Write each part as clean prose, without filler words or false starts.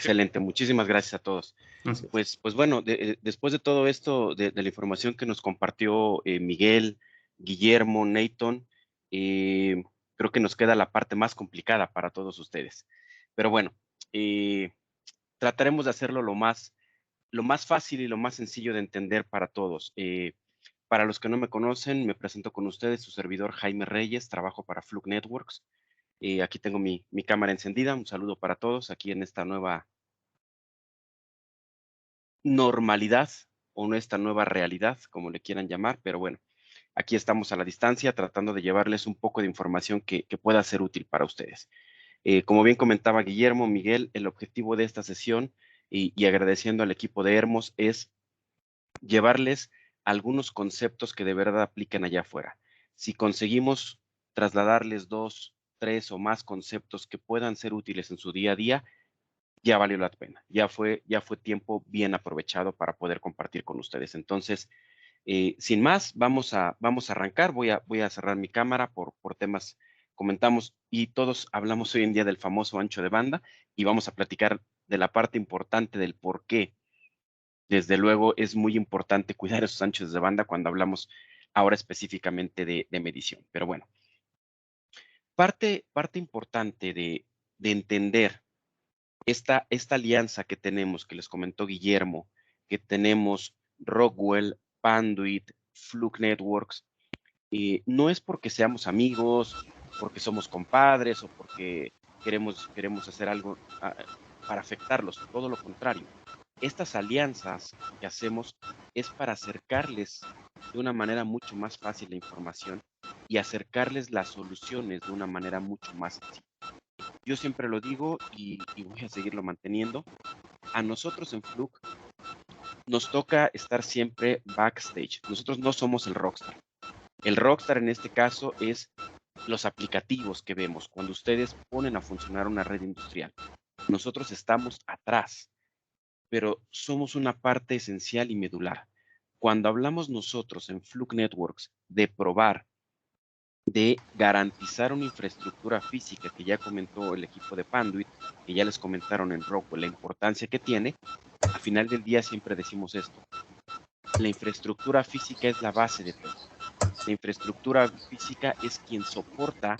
Excelente, muchísimas gracias a todos. Así es. Pues bueno, después de todo esto, de la información que nos compartió Miguel, Guillermo, Nathan, creo que nos queda la parte más complicada para todos ustedes. Pero bueno, eh, trataremos de hacerlo lo más fácil y lo más sencillo de entender para todos. Para los que no me conocen, me presento con ustedes, su servidor Jaime Reyes, trabajo para Fluke Networks. Aquí tengo mi cámara encendida, un saludo para todos aquí en esta nueva normalidad o nuestra nueva realidad, como le quieran llamar, pero bueno, aquí estamos a la distancia tratando de llevarles un poco de información que pueda ser útil para ustedes. Como bien comentaba Guillermo, Miguel, el objetivo de esta sesión y agradeciendo al equipo de Hermos es llevarles algunos conceptos que de verdad apliquen allá afuera. Si conseguimos trasladarles 2, 3 o más conceptos que puedan ser útiles en su día a día, ya valió la pena, ya fue tiempo bien aprovechado para poder compartir con ustedes. Entonces, sin más, vamos a arrancar. Voy a cerrar mi cámara por temas comentamos y todos hablamos hoy en día del famoso ancho de banda y vamos a platicar de la parte importante del por qué. Desde luego es muy importante cuidar esos anchos de banda cuando hablamos ahora específicamente de medición. Pero bueno, parte importante de entender esta alianza que tenemos, que les comentó Guillermo, que tenemos Rockwell, Panduit, Fluke Networks, no es porque seamos amigos, porque somos compadres o porque queremos hacer algo para afectarlos, todo lo contrario. Estas alianzas que hacemos es para acercarles de una manera mucho más fácil la información y acercarles las soluciones de una manera mucho más sencilla. Yo siempre lo digo y voy a seguirlo manteniendo. A nosotros en Fluke nos toca estar siempre backstage. Nosotros no somos el rockstar. El rockstar en este caso es los aplicativos que vemos cuando ustedes ponen a funcionar una red industrial. Nosotros estamos atrás, pero somos una parte esencial y medular. Cuando hablamos nosotros en Fluke Networks de probar, de garantizar una infraestructura física que ya comentó el equipo de Panduit, que ya les comentaron en Rockwell la importancia que tiene, a final del día siempre decimos esto. La infraestructura física es la base de todo. La infraestructura física es quien soporta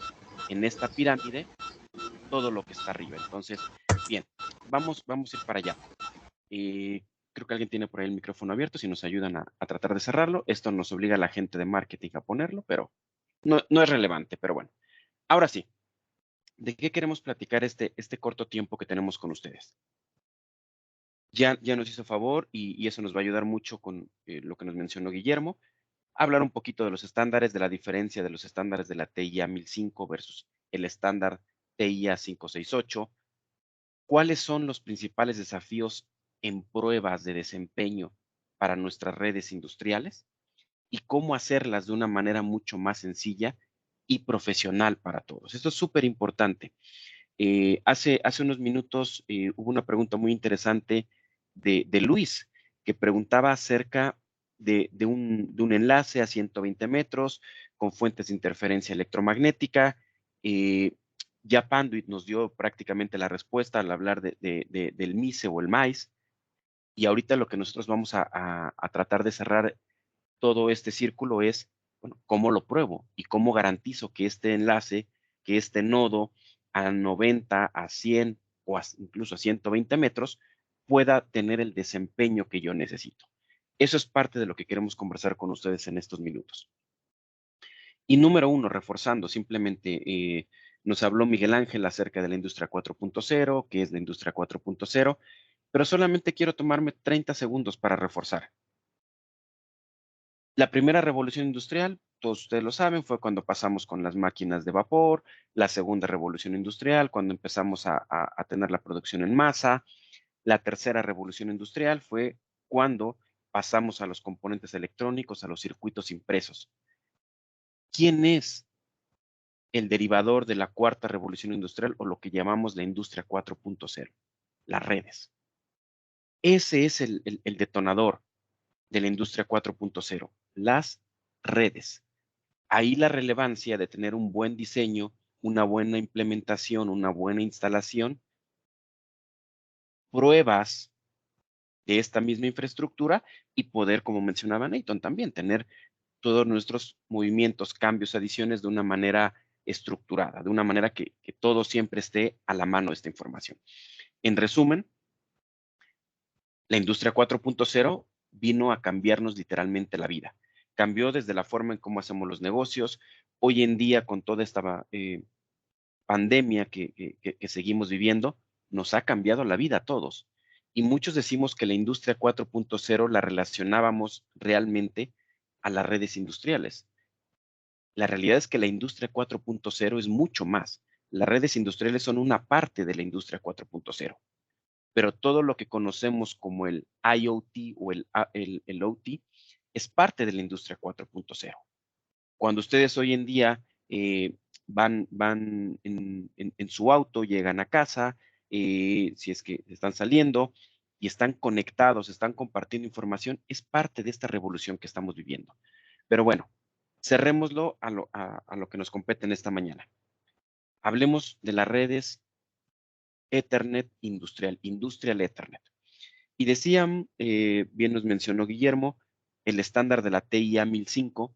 en esta pirámide todo lo que está arriba. Entonces, bien, vamos a ir para allá. Creo que alguien tiene por ahí el micrófono abierto, si nos ayudan a tratar de cerrarlo. Esto nos obliga a la gente de marketing a ponerlo, pero no es relevante, pero bueno. Ahora sí, ¿de qué queremos platicar este corto tiempo que tenemos con ustedes? Ya nos hizo favor y eso nos va a ayudar mucho con lo que nos mencionó Guillermo, hablar un poquito de los estándares, de la diferencia de los estándares de la TIA 1005 versus el estándar TIA 568, cuáles son los principales desafíos en pruebas de desempeño para nuestras redes industriales y cómo hacerlas de una manera mucho más sencilla y profesional para todos. Esto es súper importante. Hace unos minutos hubo una pregunta muy interesante de Luis, que preguntaba acerca de un enlace a 120 metros con fuentes de interferencia electromagnética. Ya Panduit nos dio prácticamente la respuesta al hablar del MICE o el MAIS. Y ahorita lo que nosotros vamos a tratar de cerrar todo este círculo es, bueno, ¿cómo lo pruebo? Y cómo garantizo que este enlace, que este nodo a 90, a 100 o incluso a 120 metros pueda tener el desempeño que yo necesito. Eso es parte de lo que queremos conversar con ustedes en estos minutos. Y número uno, reforzando, simplemente nos habló Miguel Ángel acerca de la industria 4.0, qué es la industria 4.0, pero solamente quiero tomarme 30 segundos para reforzar. La primera revolución industrial, todos ustedes lo saben, fue cuando pasamos con las máquinas de vapor, la segunda revolución industrial, cuando empezamos a tener la producción en masa, la tercera revolución industrial fue cuando pasamos a los componentes electrónicos, a los circuitos impresos. ¿Quién es el derivador de la cuarta revolución industrial o lo que llamamos la industria 4.0? Las redes. Ese es el detonador de la industria 4.0, las redes. Ahí la relevancia de tener un buen diseño, una buena implementación, una buena instalación pruebas de esta misma infraestructura y poder, como mencionaba Nathan, también tener todos nuestros movimientos, cambios, adiciones de una manera estructurada, de una manera que todo siempre esté a la mano de esta información. En resumen, la industria 4.0 vino a cambiarnos literalmente la vida. Cambió desde la forma en cómo hacemos los negocios. Hoy en día, con toda esta pandemia que seguimos viviendo, nos ha cambiado la vida a todos. Y muchos decimos que la industria 4.0 la relacionábamos realmente a las redes industriales. La realidad es que la industria 4.0 es mucho más. Las redes industriales son una parte de la industria 4.0, pero todo lo que conocemos como el IoT o el OT es parte de la industria 4.0. Cuando ustedes hoy en día van en su auto, llegan a casa, si es que están saliendo y están conectados, están compartiendo información, es parte de esta revolución que estamos viviendo. Pero bueno, cerrémoslo a lo que nos compete en esta mañana. Hablemos de las redes Ethernet Industrial Ethernet. Y decían, bien nos mencionó Guillermo, el estándar de la TIA 1005,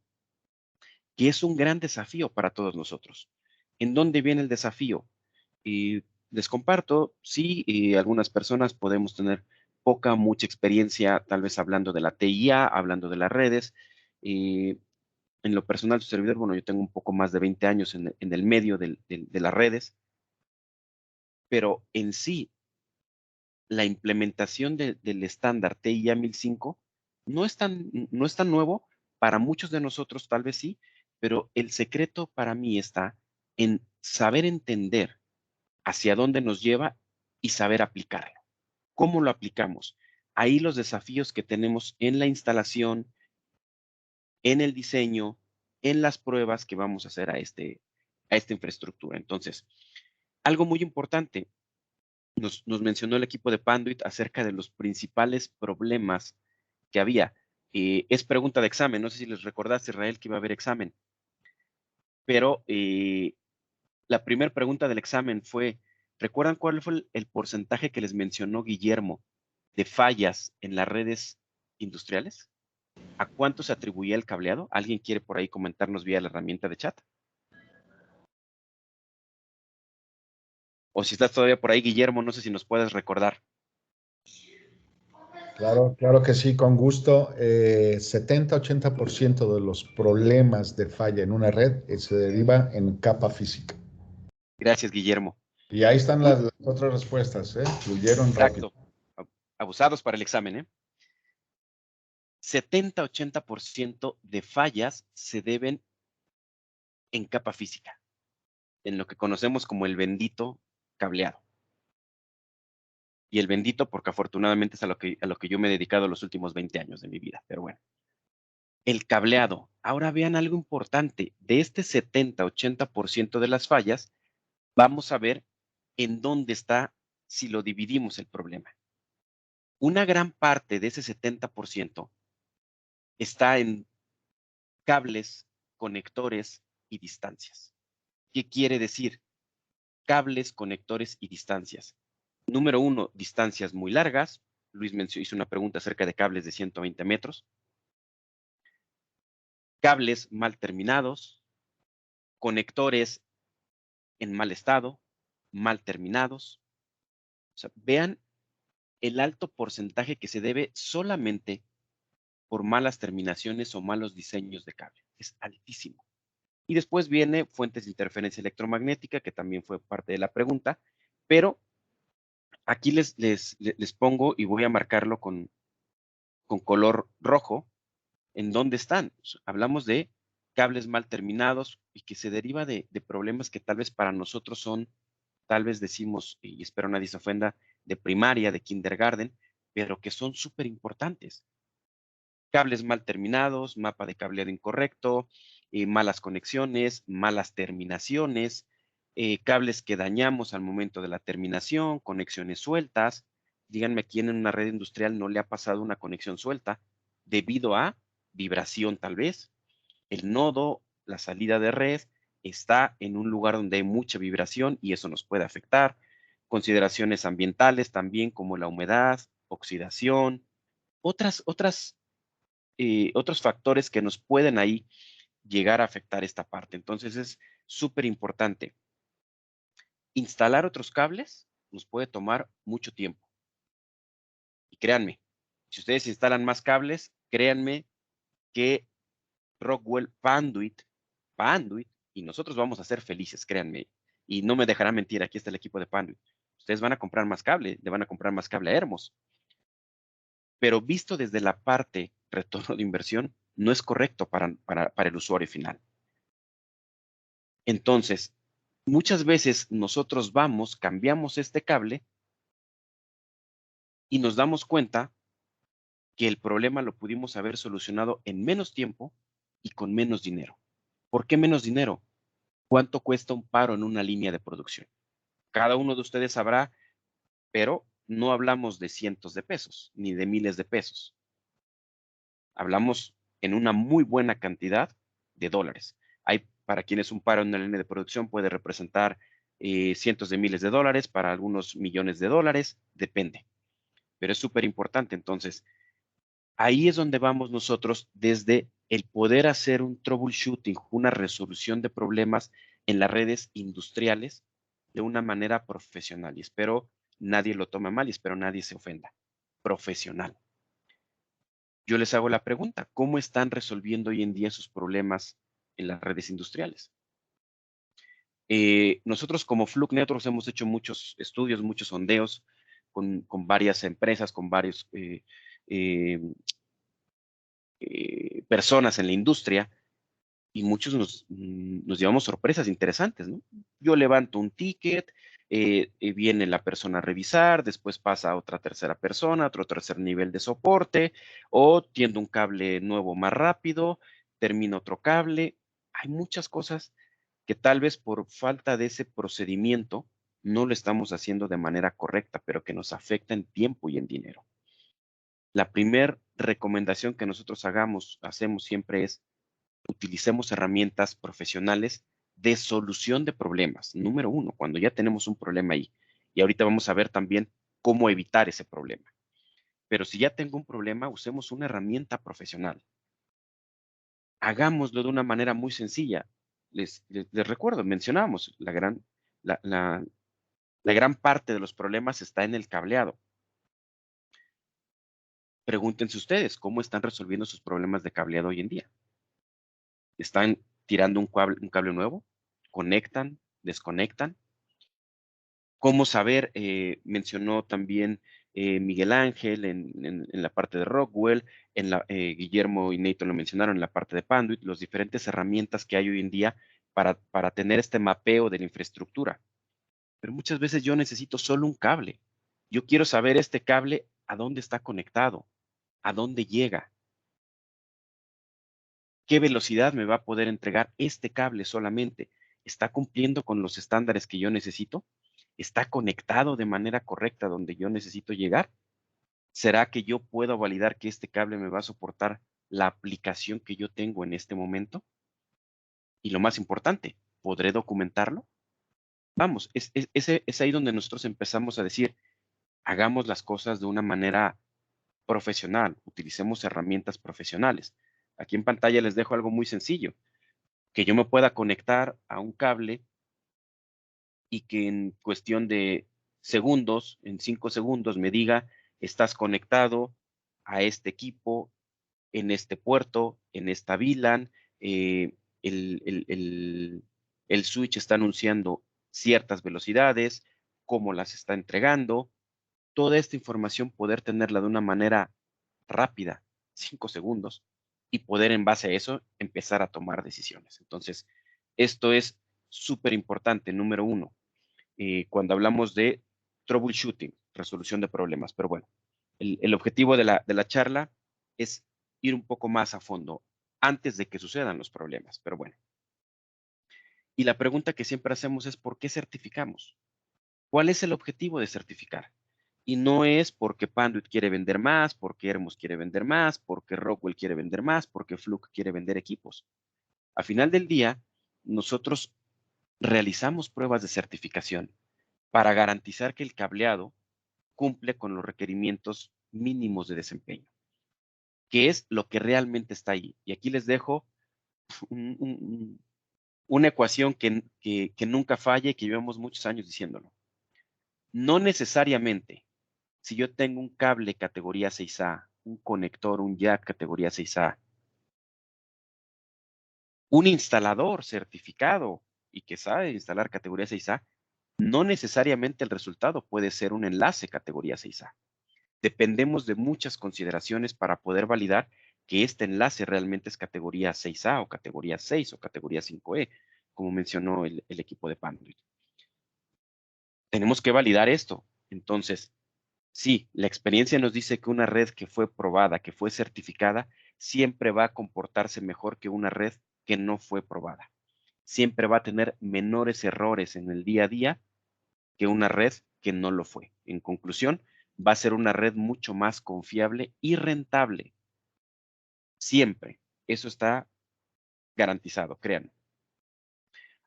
que es un gran desafío para todos nosotros. ¿En dónde viene el desafío? Y les comparto, sí, algunas personas podemos tener poca, mucha experiencia, tal vez hablando de la TIA, hablando de las redes. En lo personal, su servidor, bueno, yo tengo un poco más de 20 años en el medio de las redes, pero en sí, la implementación del estándar TIA 1005 no es tan nuevo. Para muchos de nosotros tal vez sí, pero el secreto para mí está en saber entender hacia dónde nos lleva y saber aplicarlo. ¿Cómo lo aplicamos? Ahí los desafíos que tenemos en la instalación, en el diseño, en las pruebas que vamos a hacer a esta infraestructura. Entonces, algo muy importante, nos mencionó el equipo de Panduit acerca de los principales problemas que había. Es pregunta de examen, no sé si les recordaste, Israel, que iba a haber examen, pero la primera pregunta del examen fue, ¿recuerdan cuál fue el porcentaje que les mencionó Guillermo de fallas en las redes industriales? ¿A cuánto se atribuía el cableado? ¿Alguien quiere por ahí comentarnos vía la herramienta de chat? O si estás todavía por ahí, Guillermo, no sé si nos puedes recordar. Claro, claro que sí, con gusto. 70-80% de los problemas de falla en una red se deriva en capa física. Gracias, Guillermo. Y ahí están Muy las otras respuestas, ¿eh? Fluyeron rápido. exacto. Abusados para el examen, ¿eh? 70-80% de fallas se deben en capa física, en lo que conocemos como el bendito cableado. Y el bendito, porque afortunadamente es a lo que yo me he dedicado los últimos 20 años de mi vida. Pero bueno, el cableado. Ahora vean algo importante. De este 70-80% de las fallas, vamos a ver en dónde está si lo dividimos el problema. Una gran parte de ese 70% está en cables, conectores y distancias. ¿Qué quiere decir? Cables, conectores y distancias. Número uno, distancias muy largas. Luis hizo una pregunta acerca de cables de 120 metros. Cables mal terminados, conectores en mal estado, mal terminados. O sea, vean el alto porcentaje que se debe solamente por malas terminaciones o malos diseños de cable. Es altísimo. Y después viene fuentes de interferencia electromagnética, que también fue parte de la pregunta, pero aquí les pongo y voy a marcarlo con color rojo, en dónde están. Hablamos de cables mal terminados y que se deriva de problemas que tal vez para nosotros son, tal vez decimos, y espero nadie se ofenda, de primaria, de kindergarten, pero que son súper importantes. Cables mal terminados, mapa de cableado incorrecto, malas conexiones, malas terminaciones, cables que dañamos al momento de la terminación, conexiones sueltas. Díganme a quién en una red industrial no le ha pasado una conexión suelta debido a vibración tal vez. El nodo, la salida de red, está en un lugar donde hay mucha vibración y eso nos puede afectar. consideraciones ambientales también, como la humedad, oxidación, otros factores que nos pueden ahí llegar a afectar esta parte. Entonces es súper importante. Instalar otros cables nos puede tomar mucho tiempo. Y créanme, si ustedes instalan más cables, créanme que Rockwell Panduit, y nosotros vamos a ser felices, créanme. Y no me dejará mentir, aquí está el equipo de Panduit. Ustedes van a comprar más cable, le van a comprar más cable a Hermos. Pero visto desde la parte retorno de inversión, no es correcto para el usuario final. Entonces, muchas veces nosotros vamos, cambiamos este cable y nos damos cuenta que el problema lo pudimos haber solucionado en menos tiempo y con menos dinero. ¿Por qué menos dinero? ¿Cuánto cuesta un paro en una línea de producción? Cada uno de ustedes sabrá, pero no hablamos de cientos de pesos ni de miles de pesos. Hablamos en una muy buena cantidad de dólares. Hay para quienes un paro en una línea de producción puede representar cientos de miles de dólares, para algunos millones de dólares, depende. Pero es súper importante. Entonces, ahí es donde vamos nosotros desde el poder hacer un troubleshooting, una resolución de problemas en las redes industriales de una manera profesional. Y espero nadie lo tome mal y espero nadie se ofenda. Profesional. Yo les hago la pregunta, ¿cómo están resolviendo hoy en día sus problemas en las redes industriales? Nosotros como Fluke Networks hemos hecho muchos estudios, muchos sondeos con varias empresas, con varios personas en la industria, y muchos nos llevamos sorpresas interesantes, ¿no? Yo levanto un ticket, viene la persona a revisar, después pasa a otra tercera persona, otro tercer nivel de soporte, o tiendo un cable nuevo más rápido, termino otro cable. Hay muchas cosas que tal vez por falta de ese procedimiento no lo estamos haciendo de manera correcta, pero que nos afecta en tiempo y en dinero. La primera recomendación que nosotros hacemos siempre es: utilicemos herramientas profesionales de solución de problemas. Número uno, cuando ya tenemos un problema ahí. Y ahorita vamos a ver también cómo evitar ese problema. Pero si ya tengo un problema, usemos una herramienta profesional. Hagámoslo de una manera muy sencilla. Les recuerdo, mencionábamos, la gran parte de los problemas está en el cableado. Pregúntense ustedes, ¿cómo están resolviendo sus problemas de cableado hoy en día? ¿Están tirando un cable nuevo? ¿Conectan? ¿Desconectan? ¿Cómo saber? Mencionó también Miguel Ángel en la parte de Rockwell, Guillermo y Nathan lo mencionaron en la parte de Panduit, las diferentes herramientas que hay hoy en día para tener este mapeo de la infraestructura. Pero muchas veces yo necesito solo un cable. Yo quiero saber este cable a dónde está conectado, a dónde llega, qué velocidad me va a poder entregar este cable solamente. ¿Está cumpliendo con los estándares que yo necesito? ¿Está conectado de manera correcta donde yo necesito llegar? ¿Será que yo puedo validar que este cable me va a soportar la aplicación que yo tengo en este momento? Y lo más importante, ¿podré documentarlo? Vamos, es ahí donde nosotros empezamos a decir, hagamos las cosas de una manera profesional, utilicemos herramientas profesionales. Aquí en pantalla les dejo algo muy sencillo, que yo me pueda conectar a un cable y que en cuestión de segundos, en 5 segundos, me diga: estás conectado a este equipo, en este puerto, en esta VLAN, el, el, el, el switch está anunciando ciertas velocidades, cómo las está entregando. Toda esta información poder tenerla de una manera rápida, 5 segundos, y poder en base a eso empezar a tomar decisiones. Entonces, esto es súper importante, número uno, cuando hablamos de troubleshooting, resolución de problemas. Pero bueno, el objetivo de la charla es ir un poco más a fondo antes de que sucedan los problemas. Pero bueno, y la pregunta que siempre hacemos es: ¿por qué certificamos? ¿Cuál es el objetivo de certificar? Y no es porque Panduit quiere vender más, porque Hermos quiere vender más, porque Rockwell quiere vender más, porque Fluke quiere vender equipos. A final del día, nosotros realizamos pruebas de certificación para garantizar que el cableado cumple con los requerimientos mínimos de desempeño, que es lo que realmente está ahí. Y aquí les dejo una ecuación que nunca falla y que llevamos muchos años diciéndolo. No necesariamente, si yo tengo un cable categoría 6A, un conector, un jack categoría 6A, un instalador certificado y que sabe instalar categoría 6A, no necesariamente el resultado puede ser un enlace categoría 6A. Dependemos de muchas consideraciones para poder validar que este enlace realmente es categoría 6A o categoría 6 o categoría 5E, como mencionó el equipo de Panduit. Tenemos que validar esto. Entonces, sí, la experiencia nos dice que una red que fue probada, que fue certificada, siempre va a comportarse mejor que una red que no fue probada. Siempre va a tener menores errores en el día a día que una red que no lo fue. En conclusión, va a ser una red mucho más confiable y rentable. Siempre. Eso está garantizado, créanme.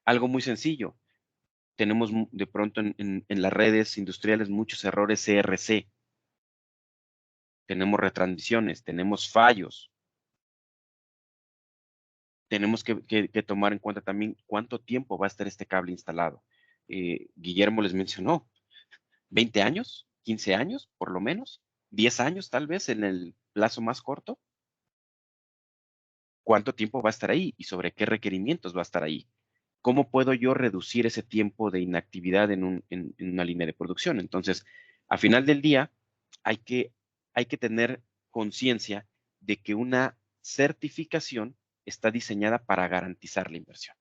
Algo muy sencillo. Tenemos de pronto en las redes industriales muchos errores CRC. Tenemos retransmisiones, tenemos fallos. Tenemos que tomar en cuenta también cuánto tiempo va a estar este cable instalado. Guillermo les mencionó, 20 años, 15 años, por lo menos, 10 años tal vez en el plazo más corto. ¿Cuánto tiempo va a estar ahí y sobre qué requerimientos va a estar ahí? ¿Cómo puedo yo reducir ese tiempo de inactividad en una línea de producción? Entonces, a final del día, hay que tener conciencia de que una certificación está diseñada para garantizar la inversión.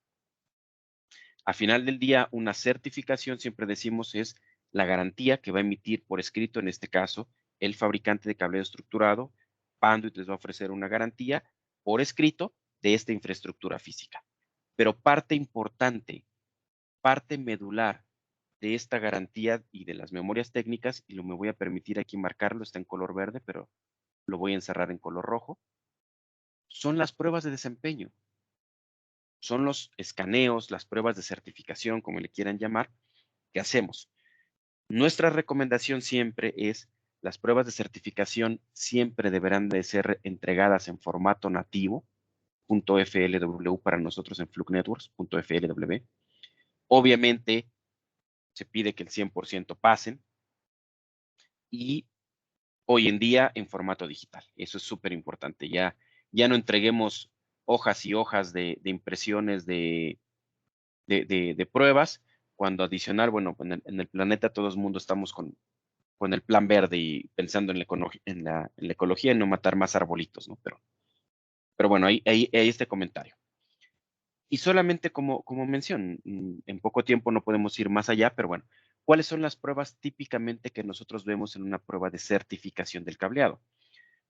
A final del día, una certificación, siempre decimos, es la garantía que va a emitir por escrito, en este caso, el fabricante de cableado estructurado. Panduit les va a ofrecer una garantía por escrito de esta infraestructura física. Pero parte importante, parte medular de esta garantía y de las memorias técnicas, y me voy a permitir aquí marcarlo, está en color verde, pero lo voy a encerrar en color rojo, son las pruebas de desempeño. Son los escaneos, las pruebas de certificación, como le quieran llamar, que hacemos. Nuestra recomendación siempre es, las pruebas de certificación siempre deberán de ser entregadas en formato nativo, .flw para nosotros en Fluke Networks, .flw. Obviamente, se pide que el 100% pasen y hoy en día en formato digital. Eso es súper importante. Ya no entreguemos hojas y hojas de impresiones de pruebas, cuando adicional, bueno, en el planeta todo el mundo estamos con el plan verde y pensando en la ecología y no matar más arbolitos, ¿no? Pero bueno, ahí este comentario. Y solamente como mención, en poco tiempo no podemos ir más allá, pero bueno, ¿cuáles son las pruebas típicamente que nosotros vemos en una prueba de certificación del cableado?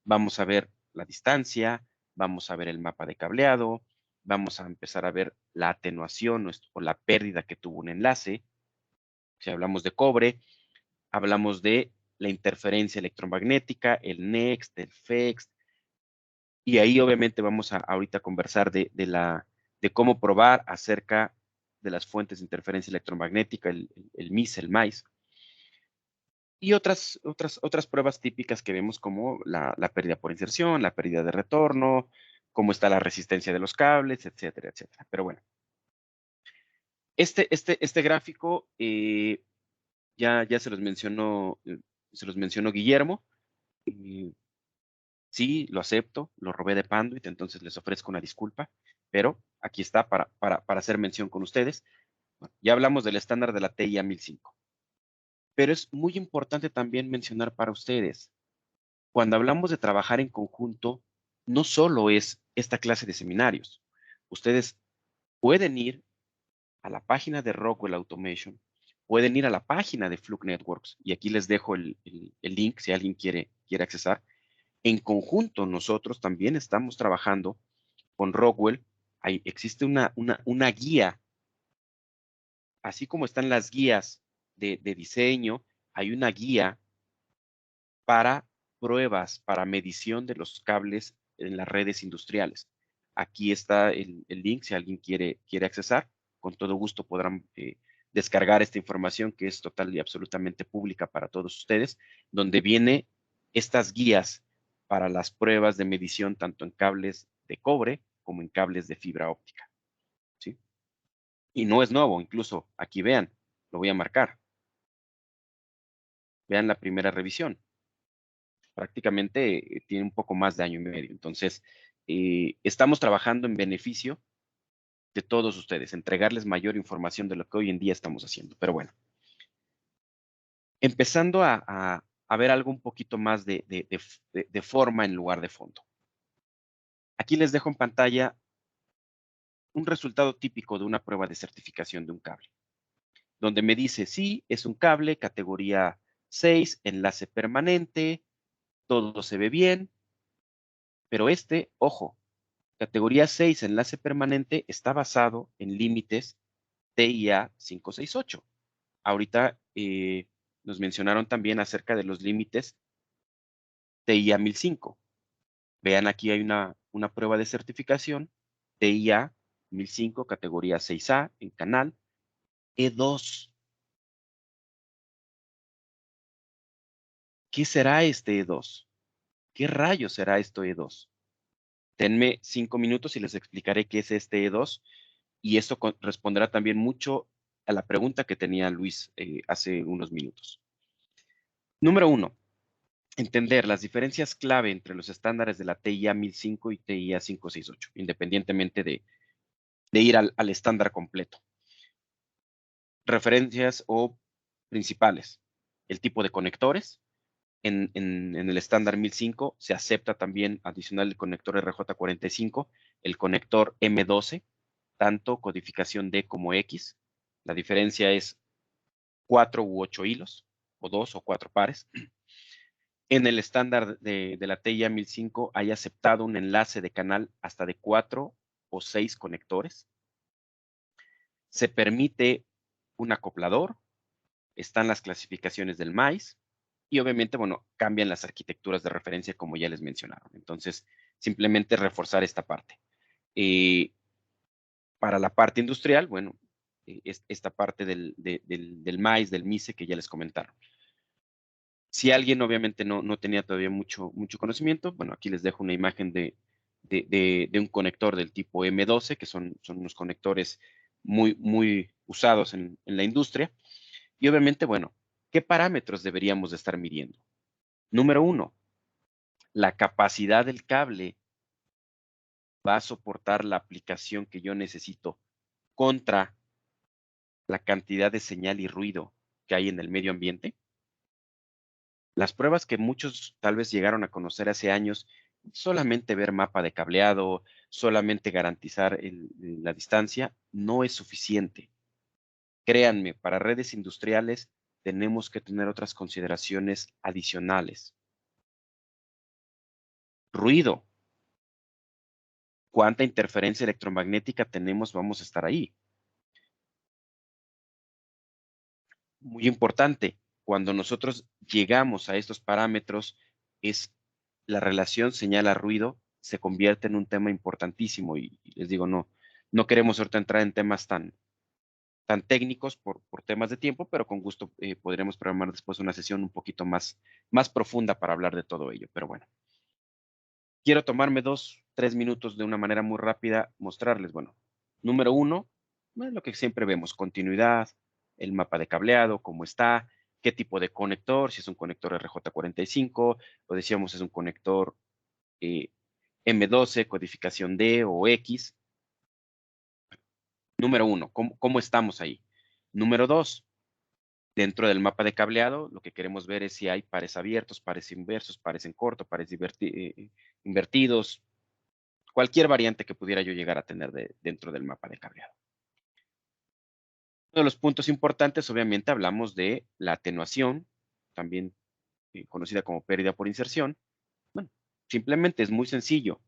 Vamos a ver la distancia, vamos a ver el mapa de cableado, vamos a empezar a ver la atenuación o la pérdida que tuvo un enlace. Si hablamos de cobre, hablamos de la interferencia electromagnética, el NEXT, el FEXT, y ahí obviamente vamos a ahorita conversar de cómo probar acerca de las fuentes de interferencia electromagnética, el MIS, el MAIS, y otras pruebas típicas que vemos como la pérdida por inserción, la pérdida de retorno, cómo está la resistencia de los cables, etcétera, etcétera. Pero bueno, este gráfico ya se los mencionó Guillermo. Sí, lo acepto, lo robé de Panduit, entonces les ofrezco una disculpa, pero aquí está para hacer mención con ustedes. Bueno, ya hablamos del estándar de la TIA 1005, pero es muy importante también mencionar para ustedes, cuando hablamos de trabajar en conjunto, no solo es esta clase de seminarios. Ustedes pueden ir a la página de Rockwell Automation, pueden ir a la página de Fluke Networks, y aquí les dejo el link si alguien quiere accesar. En conjunto, nosotros también estamos trabajando con Rockwell. Existe una guía, así como están las guías de diseño, hay una guía para pruebas, para medición de los cables en las redes industriales. Aquí está el link, si alguien quiere accesar, con todo gusto podrán descargar esta información que es total y absolutamente pública para todos ustedes, donde viene estas guías para las pruebas de medición tanto en cables de cobre como en cables de fibra óptica, ¿sí? Y no es nuevo, incluso aquí vean, lo voy a marcar. Vean la primera revisión. Prácticamente tiene un poco más de año y medio. Entonces, estamos trabajando en beneficio de todos ustedes, entregarles mayor información de lo que hoy en día estamos haciendo. Pero bueno, empezando a ver algo un poquito más de forma en lugar de fondo. Aquí les dejo en pantalla un resultado típico de una prueba de certificación de un cable, donde me dice, sí, es un cable categoría 6, enlace permanente, todo se ve bien, pero ojo, categoría 6, enlace permanente, está basado en límites TIA 568. Ahorita nos mencionaron también acerca de los límites TIA 1005. Vean, aquí hay una prueba de certificación TIA 1005, categoría 6A, en canal E2. ¿Qué será este E2? ¿Qué rayos será esto E2? Denme 5 minutos y les explicaré qué es este E2, y esto responderá también mucho a la pregunta que tenía Luis hace unos minutos. Número 1. Entender las diferencias clave entre los estándares de la TIA 1005 y TIA 568, independientemente de ir al estándar completo. Referencias o principales. El tipo de conectores. En el estándar 1005 se acepta también adicional el conector RJ45, el conector M12, tanto codificación D como X. La diferencia es 4 u 8 hilos, o 2 o 4 pares. En el estándar de la TIA 1005 hay aceptado un enlace de canal hasta de 4 o 6 conectores. Se permite un acoplador. Están las clasificaciones del MAIS. Y obviamente, bueno, cambian las arquitecturas de referencia como ya les mencionaron. Entonces, simplemente reforzar esta parte. Para la parte industrial, bueno, esta parte del MAIS, del MISE que ya les comentaron. Si alguien obviamente no tenía todavía mucho conocimiento, bueno, aquí les dejo una imagen de un conector del tipo M12, que son unos conectores muy usados en la industria. Y obviamente, bueno, ¿qué parámetros deberíamos de estar midiendo? Número 1, la capacidad del cable va a soportar la aplicación que yo necesito contra la cantidad de señal y ruido que hay en el medio ambiente. Las pruebas que muchos tal vez llegaron a conocer hace años, solamente ver mapa de cableado, solamente garantizar la distancia, no es suficiente. Créanme, para redes industriales tenemos que tener otras consideraciones adicionales. Ruido. ¿Cuánta interferencia electromagnética tenemos? Vamos a estar ahí. Muy importante, cuando nosotros llegamos a estos parámetros, es la relación señal-ruido se convierte en un tema importantísimo, y les digo, no queremos ahorita entrar en temas tan técnicos por temas de tiempo, pero con gusto podremos programar después una sesión un poquito más profunda para hablar de todo ello. Pero bueno, quiero tomarme 2, 3 minutos de una manera muy rápida, mostrarles, bueno, número 1, lo que siempre vemos, continuidad, el mapa de cableado, cómo está, qué tipo de conector, si es un conector RJ45, o decíamos es un conector M12, codificación D o X. Número 1, ¿cómo estamos ahí? Número 2, dentro del mapa de cableado, lo que queremos ver es si hay pares abiertos, pares inversos, pares en corto, pares invertidos, cualquier variante que pudiera yo llegar a tener dentro del mapa de cableado. Uno de los puntos importantes, obviamente, hablamos de la atenuación, también conocida como pérdida por inserción. Bueno, simplemente es muy sencillo.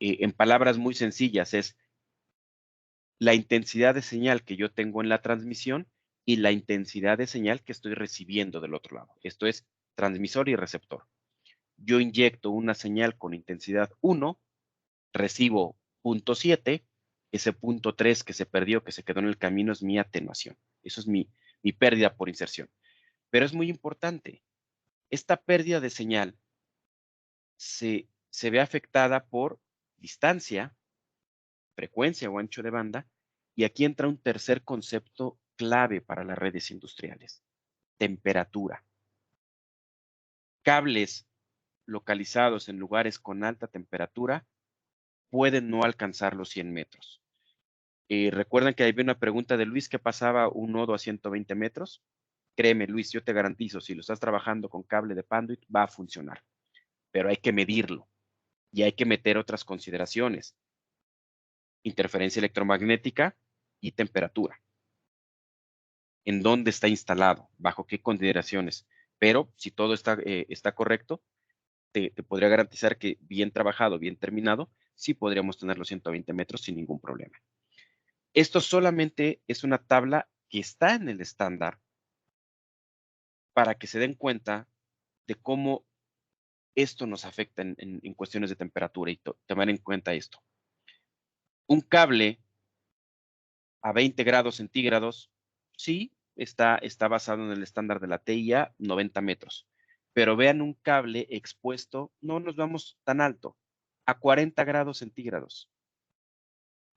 En palabras muy sencillas, es la intensidad de señal que yo tengo en la transmisión y la intensidad de señal que estoy recibiendo del otro lado. Esto es transmisor y receptor. Yo inyecto una señal con intensidad 1, recibo 0.7, ese 0.3 que se perdió, que se quedó en el camino, es mi atenuación. Eso es mi pérdida por inserción. Pero es muy importante. Esta pérdida de señal se ve afectada por distancia, frecuencia o ancho de banda, y aquí entra un tercer concepto clave para las redes industriales: temperatura. Cables localizados en lugares con alta temperatura pueden no alcanzar los 100 metros. ¿Recuerdan que había una pregunta de Luis que pasaba un nodo a 120 metros? Créeme, Luis, yo te garantizo, si lo estás trabajando con cable de Panduit, va a funcionar, pero hay que medirlo y hay que meter otras consideraciones: interferencia electromagnética y temperatura. ¿En dónde está instalado? ¿Bajo qué consideraciones? Pero si todo está correcto, te podría garantizar que bien trabajado, bien terminado, sí podríamos tener los 120 metros sin ningún problema. Esto solamente es una tabla que está en el estándar para que se den cuenta de cómo esto nos afecta en cuestiones de temperatura y tomar en cuenta esto. Un cable a 20 grados centígrados, sí, está basado en el estándar de la TIA, 90 metros. Pero vean un cable expuesto, no nos vamos tan alto, a 40 grados centígrados,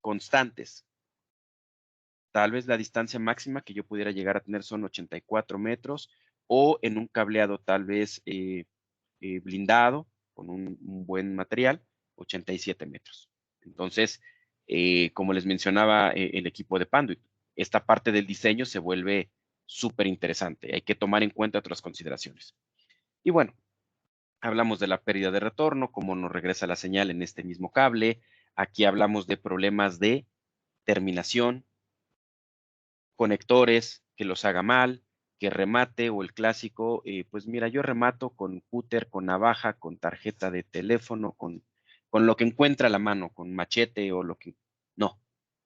constantes. Tal vez la distancia máxima que yo pudiera llegar a tener son 84 metros, o en un cableado tal vez blindado, con un buen material, 87 metros. Entonces, como les mencionaba el equipo de Panduit, esta parte del diseño se vuelve súper interesante. Hay que tomar en cuenta otras consideraciones. Y bueno, hablamos de la pérdida de retorno, cómo nos regresa la señal en este mismo cable. Aquí hablamos de problemas de terminación, conectores, que los haga mal, que remate, o el clásico, pues mira, yo remato con cúter, con navaja, con tarjeta de teléfono, con lo que encuentra a la mano, con machete o lo que... No,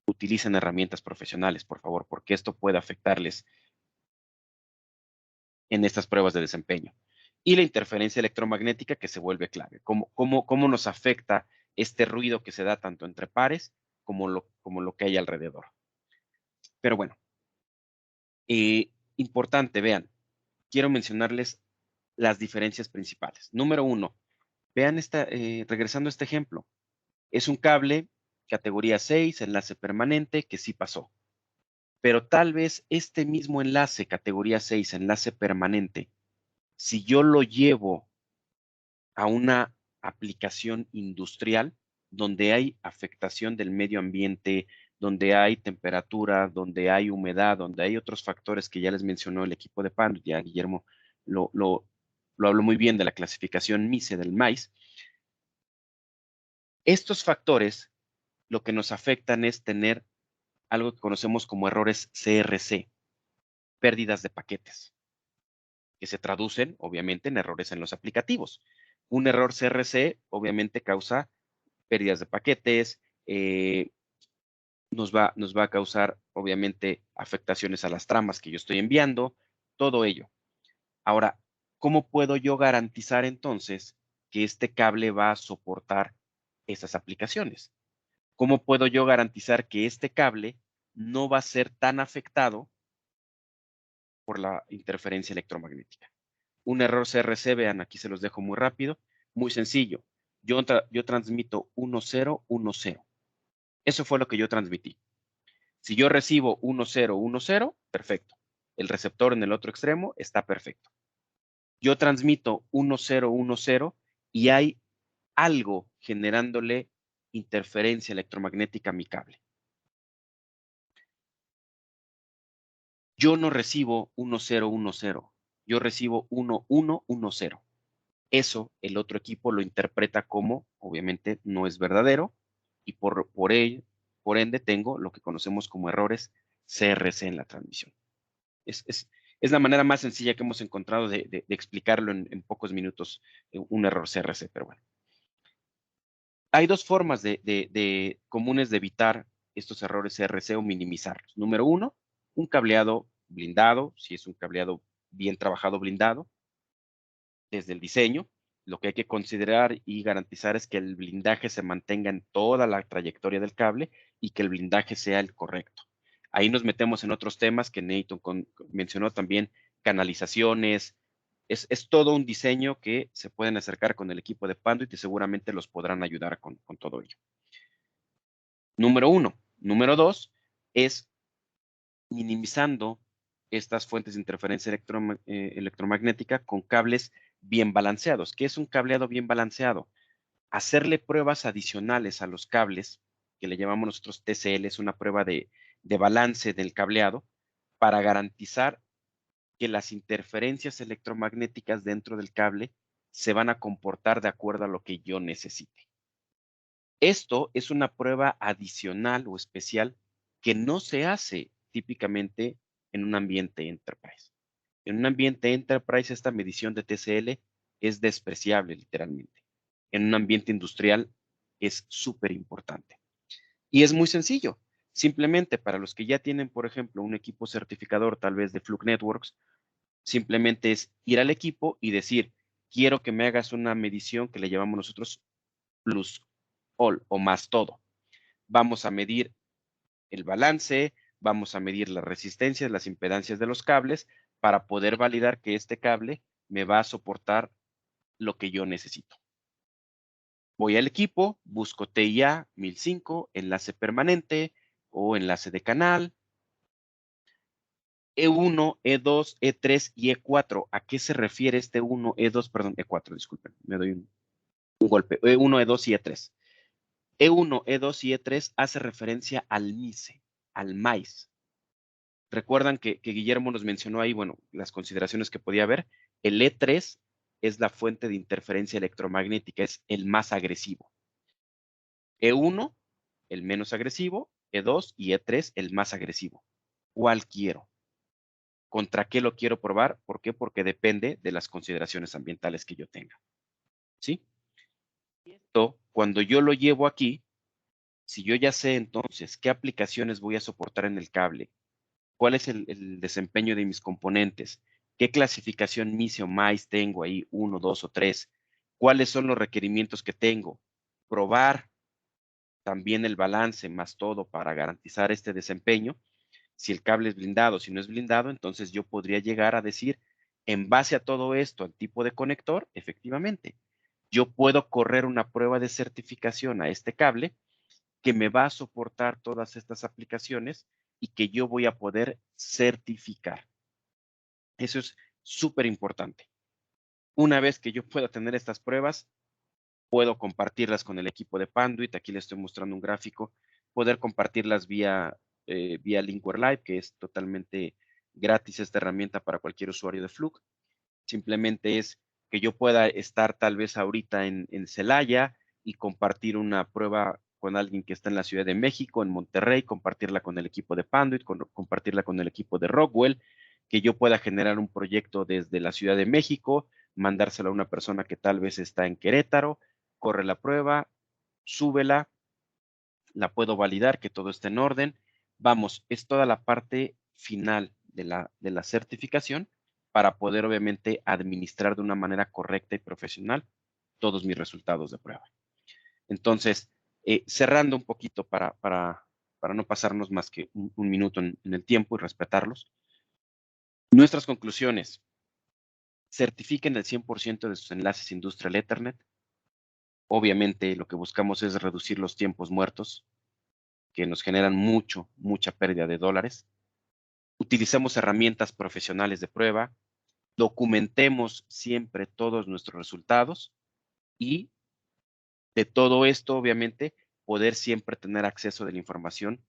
utilicen herramientas profesionales, por favor, porque esto puede afectarles en estas pruebas de desempeño. Y la interferencia electromagnética, que se vuelve clave. ¿Cómo nos afecta este ruido que se da tanto entre pares como lo que hay alrededor? Pero bueno, importante, vean, quiero mencionarles las diferencias principales. Número 1, vean regresando a este ejemplo, es un cable categoría 6, enlace permanente, que sí pasó. Pero tal vez este mismo enlace, categoría 6, enlace permanente, si yo lo llevo a una aplicación industrial donde hay afectación del medio ambiente, donde hay temperatura, donde hay humedad, donde hay otros factores que ya les mencionó el equipo de PAN, ya Guillermo lo habló muy bien de la clasificación MICE del maíz. Estos factores lo que nos afectan es tener algo que conocemos como errores CRC, pérdidas de paquetes, que se traducen obviamente en errores en los aplicativos. Un error CRC obviamente causa pérdidas de paquetes, nos va a causar obviamente afectaciones a las tramas que yo estoy enviando, todo ello. Ahora, ¿cómo puedo yo garantizar entonces que este cable va a soportar esas aplicaciones? ¿Cómo puedo yo garantizar que este cable no va a ser tan afectado por la interferencia electromagnética? Un error CRC, vean, aquí se los dejo muy rápido, muy sencillo. Yo transmito 1010. Eso fue lo que yo transmití. Si yo recibo 1010, perfecto. El receptor en el otro extremo está perfecto. Yo transmito 1010 y hay algo generándole interferencia electromagnética a mi cable. Yo no recibo 1010, yo recibo 1110. Eso el otro equipo lo interpreta como, obviamente, no es verdadero, y por ende tengo lo que conocemos como errores CRC en la transmisión. Es la manera más sencilla que hemos encontrado de explicarlo en pocos minutos, un error CRC, pero bueno. Hay dos formas comunes de evitar estos errores CRC o minimizarlos. Número 1, un cableado blindado, si es un cableado bien trabajado blindado, desde el diseño. Lo que hay que considerar y garantizar es que el blindaje se mantenga en toda la trayectoria del cable y que el blindaje sea el correcto. Ahí nos metemos en otros temas que Nathan mencionó también, canalizaciones. Es todo un diseño que se pueden acercar con el equipo de Panduit y seguramente los podrán ayudar con todo ello. Número 1. Número 2 es minimizando estas fuentes de interferencia electromagnética con cables bien balanceados. ¿Qué es un cableado bien balanceado? Hacerle pruebas adicionales a los cables, que le llamamos nosotros TCL, es una prueba de balance del cableado, para garantizar que las interferencias electromagnéticas dentro del cable se van a comportar de acuerdo a lo que yo necesite. Esto es una prueba adicional o especial que no se hace típicamente en un ambiente enterprise. En un ambiente enterprise, esta medición de TCL es despreciable, literalmente. En un ambiente industrial es súper importante. Y es muy sencillo. Simplemente para los que ya tienen, por ejemplo, un equipo certificador, tal vez de Fluke Networks, simplemente es ir al equipo y decir, quiero que me hagas una medición que le llamamos nosotros plus all o más todo. Vamos a medir el balance, vamos a medir las resistencias, las impedancias de los cables para poder validar que este cable me va a soportar lo que yo necesito. Voy al equipo, busco TIA 1005, enlace permanente o enlace de canal, E1, E2, E3 y E4. ¿A qué se refiere este 1, E2, perdón, E4, disculpen, me doy un golpe. E1, E2 y E3. E1, E2 y E3 hace referencia al MICE, al MAIS. Recuerdan que Guillermo nos mencionó ahí, bueno, las consideraciones que podía haber. El E3 es la fuente de interferencia electromagnética, es el más agresivo. E1, el menos agresivo, E2 y E3, el más agresivo. ¿Cuál quiero? ¿Contra qué lo quiero probar? ¿Por qué? Porque depende de las consideraciones ambientales que yo tenga. ¿Sí? Esto, cuando yo lo llevo aquí, si yo ya sé entonces qué aplicaciones voy a soportar en el cable, cuál es el desempeño de mis componentes, qué clasificación MICE o MAIS tengo ahí, 1, 2 o 3, cuáles son los requerimientos que tengo, probar también el balance más todo para garantizar este desempeño. Si el cable es blindado, si no es blindado, entonces yo podría llegar a decir, en base a todo esto, al tipo de conector, efectivamente, yo puedo correr una prueba de certificación a este cable que me va a soportar todas estas aplicaciones y que yo voy a poder certificar. Eso es súper importante. Una vez que yo pueda tener estas pruebas, puedo compartirlas con el equipo de Panduit. Aquí les estoy mostrando un gráfico. Poder compartirlas vía Linkware Live, que es totalmente gratis esta herramienta para cualquier usuario de Fluke. Simplemente es que yo pueda estar tal vez ahorita en Celaya y compartir una prueba con alguien que está en la Ciudad de México, en Monterrey, compartirla con el equipo de Panduit, compartirla con el equipo de Rockwell, que yo pueda generar un proyecto desde la Ciudad de México, mandárselo a una persona que tal vez está en Querétaro, corre la prueba, súbela, la puedo validar, que todo esté en orden. Vamos, es toda la parte final de la certificación para poder obviamente administrar de una manera correcta y profesional todos mis resultados de prueba. Entonces, cerrando un poquito para no pasarnos más que un minuto en el tiempo y respetarlos. Nuestras conclusiones. Certifiquen el 100% de sus enlaces Industrial Ethernet. Obviamente, lo que buscamos es reducir los tiempos muertos, que nos generan mucha pérdida de dólares. Utilicemos herramientas profesionales de prueba, documentemos siempre todos nuestros resultados y de todo esto, obviamente, poder siempre tener acceso de la información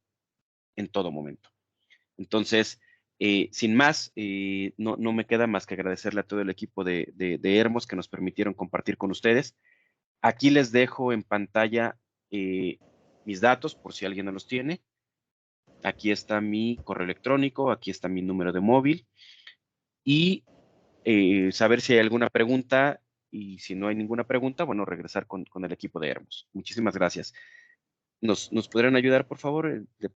en todo momento. Entonces, sin más, no me queda más que agradecerle a todo el equipo de Hermos que nos permitieron compartir con ustedes. Aquí les dejo en pantalla mis datos por si alguien no los tiene. Aquí está mi correo electrónico, aquí está mi número de móvil y saber si hay alguna pregunta y si no hay ninguna pregunta, bueno, regresar con el equipo de Hermos. Muchísimas gracias. ¿Nos podrían ayudar, por favor?